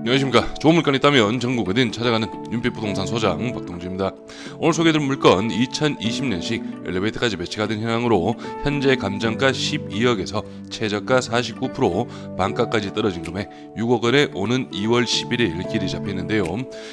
안녕하십니까. 좋은 물건이 있다면 전국 어딘 찾아가는 윤빛부동산 소장 박동주입니다. 오늘 소개해드릴 물건 2020년식 엘리베이터까지 배치가 된 현황으로 현재 감정가 12억에서 최저가 49% 반가까지 떨어진 금액 6억 원에 오는 2월 11일 길이 잡혀있는데요.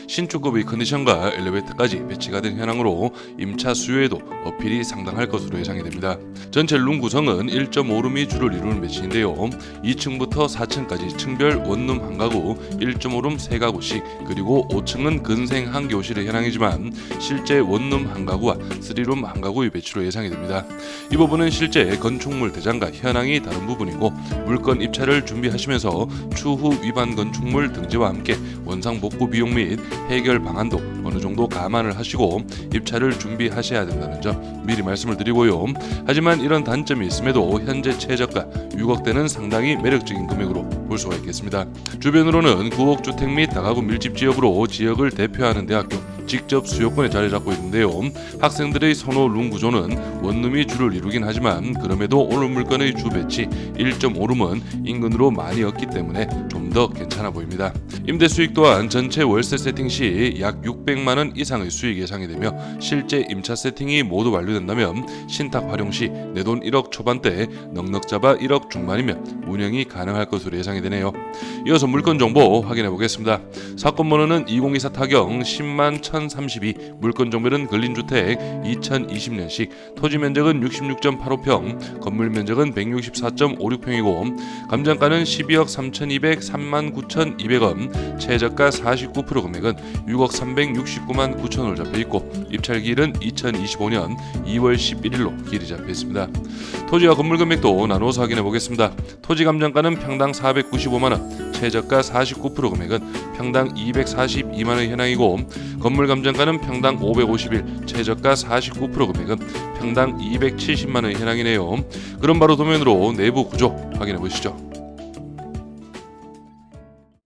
신축급의 컨디션과 엘리베이터까지 배치가 된 현황으로 임차 수요에도 어필이 상당할 것으로 예상이 됩니다. 전체 룸 구성은 1.5룸이 주를 이루는 배치인데요. 2층부터 4층까지 층별 원룸 한 가구 1.5룸 3가구씩, 그리고 5층은 근생 1교실의 현황이지만 실제 원룸 한 가구와 3룸 한 가구의 배치로 예상이 됩니다. 이 부분은 실제 건축물 대장과 현황이 다른 부분이고, 물건 입찰을 준비하시면서 추후 위반 건축물 등재와 함께 원상 복구 비용 및 해결 방안도 어느 정도 감안을 하시고 입찰을 준비하셔야 된다는 점 미리 말씀을 드리고요. 하지만 이런 단점이 있음에도 현재 최저가 6억대는 상당히 매력적인 금액으로 볼 수가 있겠습니다. 주변으로는 9억 주택 및 다가구 밀집 지역으로 지역을 대표하는 대학교 직접 수요권에 자리 잡고 있는데요. 학생들의 선호 룸 구조는 원룸이 주를 이루긴 하지만 그럼에도 오늘 물건의 주 배치 1.5룸은 인근으로 많이 없기 때문에 좀 더 괜찮아 보입니다. 임대 수익 또한 전체 월세 세팅 시 약 600만 원 이상의 수익 예상이 되며, 실제 임차 세팅이 모두 완료된다면 신탁 활용 시 내돈 1억 초반대 넉넉 잡아 1억 중반이면 운영이 가능할 것으로 예상이 되네요. 이어서 물건 정보 확인해 보겠습니다. 사건 번호는 2024 타경 10만 1032, 물건 정보는 근린주택 2020년식, 토지 면적은 66.85평, 건물 면적은 164.56평이고 감정가는 12억 3,200 39,200원, 최저가 49% 금액은 6억 369만 9천원으로 잡혀있고 입찰기일은 2025년 2월 11일로 길이 잡혀있습니다. 토지와 건물 금액도 나누어서 확인해 보겠습니다. 토지 감정가는 평당 495만원, 최저가 49% 금액은 평당 242만원 현황이고, 건물 감정가는 평당 551, 최저가 49% 금액은 평당 270만원 현황이네요. 그럼 바로 도면으로 내부 구조 확인해 보시죠.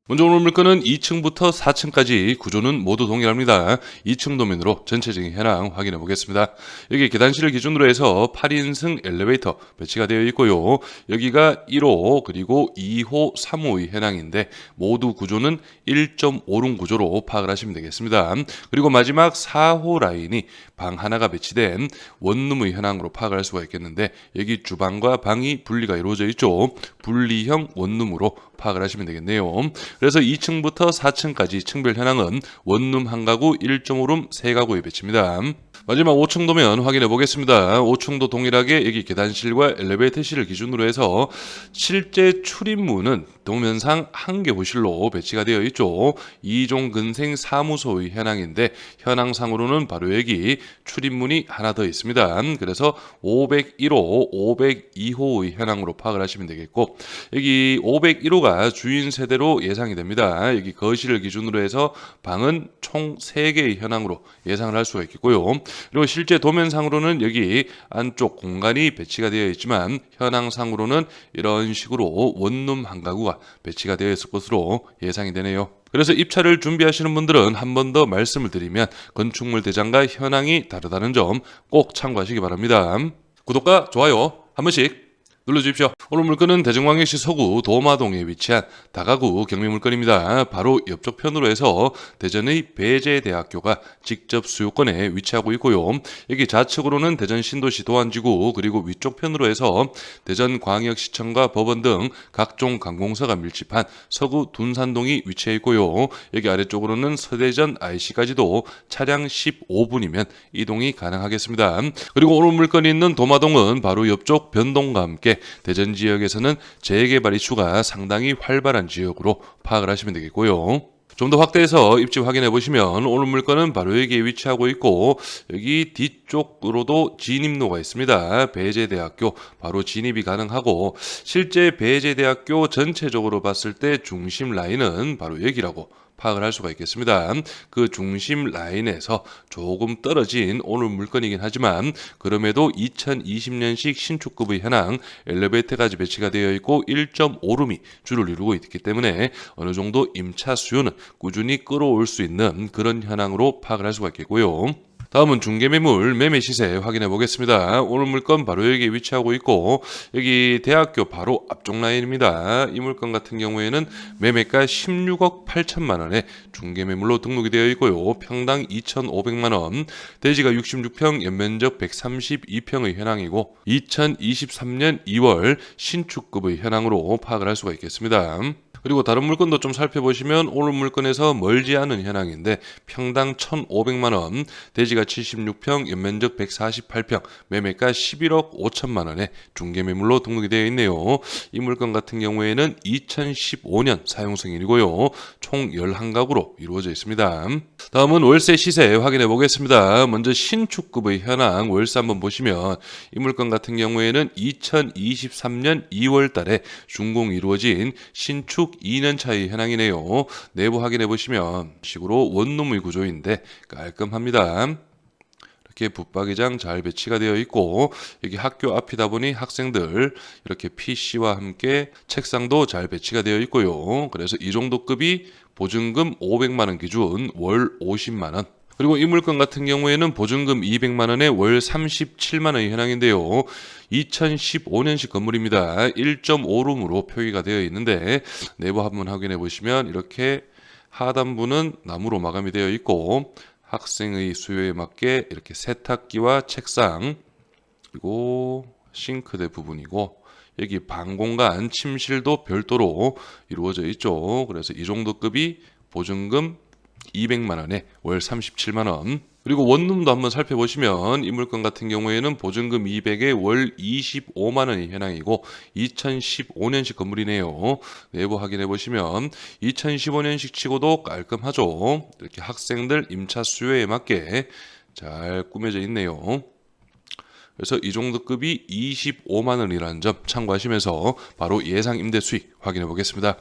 먼저 오늘 물건은 2층부터 4층까지 구조는 모두 동일합니다. 2층 도면으로 전체적인 현황 확인해 보겠습니다. 여기 계단실을 기준으로 해서 8인승 엘리베이터 배치가 되어 있고요. 여기가 1호 그리고 2호 3호의 현황인데 모두 구조는 1.5룸 구조로 파악을 하시면 되겠습니다. 그리고 마지막 4호 라인이 방 하나가 배치된 원룸의 현황으로 파악을 할 수가 있겠는데, 여기 주방과 방이 분리가 이루어져 있죠. 분리형 원룸으로 파악을 하시면 되겠네요. 그래서 2층부터 4층까지 층별 현황은 원룸 한 가구 1.5룸 3가구의 배치입니다. 마지막 5층 도면 확인해 보겠습니다. 5층도 동일하게 여기 계단실과 엘리베이터실을 기준으로 해서 실제 출입문은 도면상 한 개 호실로 배치가 되어 있죠. 2종 근생 사무소의 현황인데 현황상으로는 바로 여기 출입문이 하나 더 있습니다. 그래서 501호, 502호의 현황으로 파악을 하시면 되겠고, 여기 501호가 주인 세대로 예상이 됩니다. 여기 거실을 기준으로 해서 방은 총 3개의 현황으로 예상을 할 수가 있겠고요. 그리고 실제 도면상으로는 여기 안쪽 공간이 배치가 되어 있지만 현황상으로는 이런 식으로 원룸 한 가구가 배치가 되어 있을 것으로 예상이 되네요. 그래서 입찰을 준비하시는 분들은 한 번 더 말씀을 드리면 건축물 대장과 현황이 다르다는 점 꼭 참고하시기 바랍니다. 구독과 좋아요 한 번씩 눌러주십시오. 오늘 물건은 대전광역시 서구 도마동에 위치한 다가구 경매 물건입니다. 바로 옆쪽 편으로 해서 대전의 배재대학교가 직접 수요권에 위치하고 있고요. 여기 좌측으로는 대전 신도시 도안지구, 그리고 위쪽 편으로 해서 대전광역시청과 법원 등 각종 관공서가 밀집한 서구 둔산동이 위치해 있고요. 여기 아래쪽으로는 서대전 IC까지도 차량 15분이면 이동이 가능하겠습니다. 그리고 오늘 물건이 있는 도마동은 바로 옆쪽 변동과 함께 대전 지역에서는 재개발 이슈가 상당히 활발한 지역으로 파악을 하시면 되겠고요. 좀 더 확대해서 입지 확인해 보시면 오늘 물건은 바로 여기에 위치하고 있고, 여기 뒤쪽으로도 진입로가 있습니다. 배재대학교 바로 진입이 가능하고, 실제 배재대학교 전체적으로 봤을 때 중심 라인은 바로 여기라고 파악을 할 수가 있겠습니다. 그 중심 라인에서 조금 떨어진 오늘 물건이긴 하지만 그럼에도 2020년식 신축급의 현황 엘리베이터까지 배치가 되어 있고 1.5룸이 주를 이루고 있기 때문에 어느 정도 임차 수요는 꾸준히 끌어올 수 있는 그런 현황으로 파악을 할 수가 있겠고요. 다음은 중개매물 매매 시세 확인해 보겠습니다. 오늘 물건 바로 여기에 위치하고 있고 여기 대학교 바로 앞쪽 라인입니다. 이 물건 같은 경우에는 매매가 16억 8천만 원에 중개매물로 등록이 되어 있고요. 평당 2,500만 원, 대지가 66평, 연면적 132평의 현황이고 2023년 2월 신축급의 현황으로 파악을 할 수가 있겠습니다. 그리고 다른 물건도 좀 살펴보시면 오늘 물건에서 멀지 않은 현황인데 평당 1,500만 원, 대지가 76평, 연면적 148평, 매매가 11억 5천만 원에 중개매물로 등록이 되어 있네요. 이 물건 같은 경우에는 2015년 사용 승인이고요. 총 11가구로 이루어져 있습니다. 다음은 월세 시세 확인해 보겠습니다. 먼저 신축급의 현황 월세 한번 보시면 이 물건 같은 경우에는 2023년 2월 달에 준공이 이루어진 신축 2년 차의 현황이네요. 내부 확인해 보시면 식으로 원룸의 구조인데 깔끔합니다. 이렇게 붙박이장 잘 배치가 되어 있고 여기 학교 앞이다 보니 학생들 이렇게 PC와 함께 책상도 잘 배치가 되어 있고요. 그래서 이 정도 급이 보증금 500만 원 기준 월 50만 원. 그리고 이 물건 같은 경우에는 보증금 200만 원에 월 37만 원의 현황인데요. 2015년식 건물입니다. 1.5룸으로 표기가 되어 있는데 내부 한번 확인해 보시면 이렇게 하단부는 나무로 마감이 되어 있고 학생의 수요에 맞게 이렇게 세탁기와 책상 그리고 싱크대 부분이고 여기 방 공간 침실도 별도로 이루어져 있죠. 그래서 이 정도 급이 보증금 200만 원에 월 37만 원. 그리고 원룸도 한번 살펴보시면 이 물건 같은 경우에는 보증금 200에 월 25만 원이 현황이고 2015년식 건물이네요. 내부 확인해 보시면 2015년식 치고도 깔끔하죠. 이렇게 학생들 임차 수요에 맞게 잘 꾸며져 있네요. 그래서 이 정도 급이 25만 원이라는 점 참고하시면서 바로 예상 임대 수익 확인해 보겠습니다.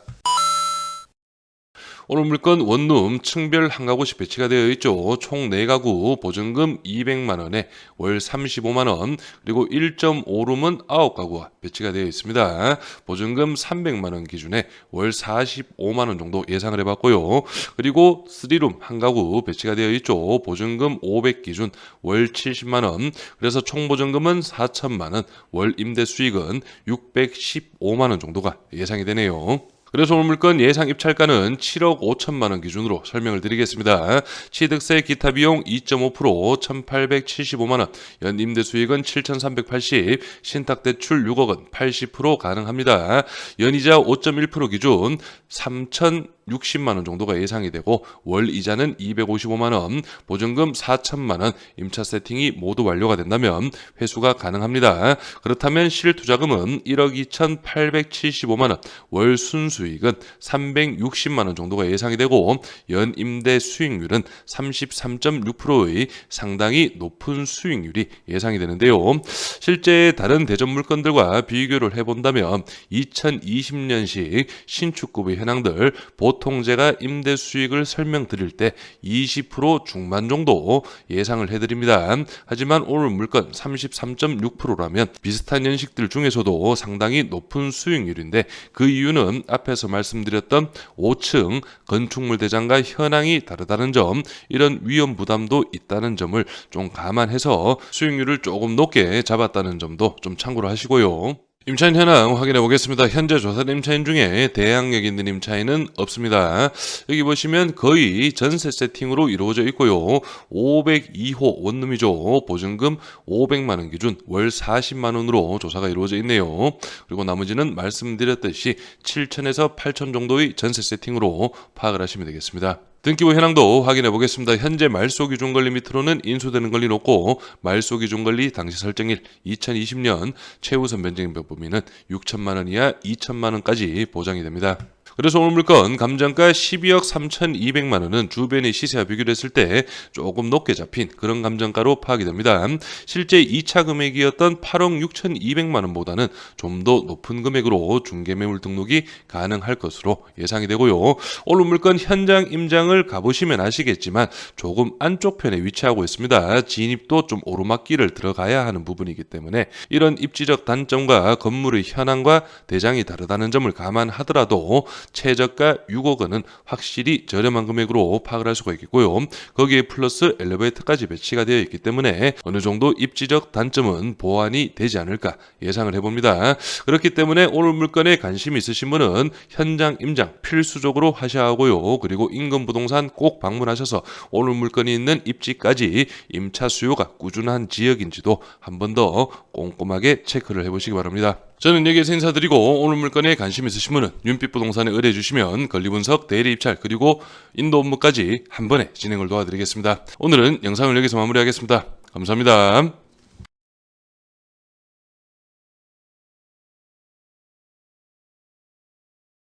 오늘 물건 원룸 층별 한 가구씩 배치가 되어 있죠. 총 4가구 보증금 200만 원에 월 35만 원 그리고 1.5룸은 9가구가 배치가 되어 있습니다. 보증금 300만 원 기준에 월 45만 원 정도 예상을 해봤고요. 그리고 3룸 한 가구 배치가 되어 있죠. 보증금 500 기준 월 70만 원 그래서 총 보증금은 4천만 원 월 임대 수익은 615만 원 정도가 예상이 되네요. 그래서 오늘 물건 예상 입찰가는 7억 5천만 원 기준으로 설명을 드리겠습니다. 취득세 기타 비용 2.5% 1,875만 원, 연임대 수익은 7,380, 신탁대출 6억 원 80% 가능합니다. 연이자 5.1% 기준 3,060만 원 정도가 예상이 되고 월 이자는 255만 원, 보증금 4천만 원, 임차 세팅이 모두 완료가 된다면 회수가 가능합니다. 그렇다면 실투자금은 1억 2,875만 원, 월 순수익은 360만 원 정도가 예상이 되고 연임대 수익률은 33.6%의 상당히 높은 수익률이 예상이 되는데요. 실제 다른 대전 물건들과 비교를 해본다면 2020년식 신축급의 현황들 보통 제가 임대 수익을 설명드릴 때 20% 중반 정도 예상을 해드립니다. 하지만 오늘 물건 33.6%라면 비슷한 연식들 중에서도 상당히 높은 수익률인데 그 이유는 앞에서 말씀드렸던 5층 건축물 대장과 현황이 다르다는 점, 이런 위험 부담도 있다는 점을 좀 감안해서 수익률을 조금 높게 잡았다는 점도 좀 참고를 하시고요. 임차인 현황 확인해 보겠습니다. 현재 조사된 임차인 중에 대항력 있는 임차인은 없습니다. 여기 보시면 거의 전세 세팅으로 이루어져 있고요. 502호 원룸이죠. 보증금 500만 원 기준 월 40만 원으로 조사가 이루어져 있네요. 그리고 나머지는 말씀드렸듯이 7천에서 8천 정도의 전세 세팅으로 파악을 하시면 되겠습니다. 등기부 현황도 확인해 보겠습니다. 현재 말소기준 권리 밑으로는 인수되는 권리 높고 말소기준 권리 당시 설정일 2020년 최우선 변경인별 범위는 6천만 원 이하 2천만 원까지 보장이 됩니다. 그래서 오늘 물건 감정가 12억 3,200만 원은 주변의 시세와 비교를 했을 때 조금 높게 잡힌 그런 감정가로 파악이 됩니다. 실제 2차 금액이었던 8억 6,200만 원보다는 좀 더 높은 금액으로 중개매물 등록이 가능할 것으로 예상이 되고요. 오늘 물건 현장 임장을 가보시면 아시겠지만 조금 안쪽 편에 위치하고 있습니다. 진입도 좀 오르막길을 들어가야 하는 부분이기 때문에 이런 입지적 단점과 건물의 현황과 대장이 다르다는 점을 감안하더라도 최저가 6억 원은 확실히 저렴한 금액으로 파악을 할 수가 있겠고요. 거기에 플러스 엘리베이터까지 배치가 되어 있기 때문에 어느 정도 입지적 단점은 보완이 되지 않을까 예상을 해봅니다. 그렇기 때문에 오늘 물건에 관심 있으신 분은 현장 임장 필수적으로 하셔야 하고요. 그리고 인근부동산 꼭 방문하셔서 오늘 물건이 있는 입지까지 임차 수요가 꾸준한 지역인지도 한 번 더 꼼꼼하게 체크를 해보시기 바랍니다. 저는 여기에서 인사드리고 오늘 물건에 관심 있으신 분은 윤빛부동산에 의뢰해 주시면 권리분석, 대리 입찰 그리고 인도 업무까지 한 번에 진행을 도와드리겠습니다. 오늘은 영상을 여기서 마무리하겠습니다. 감사합니다.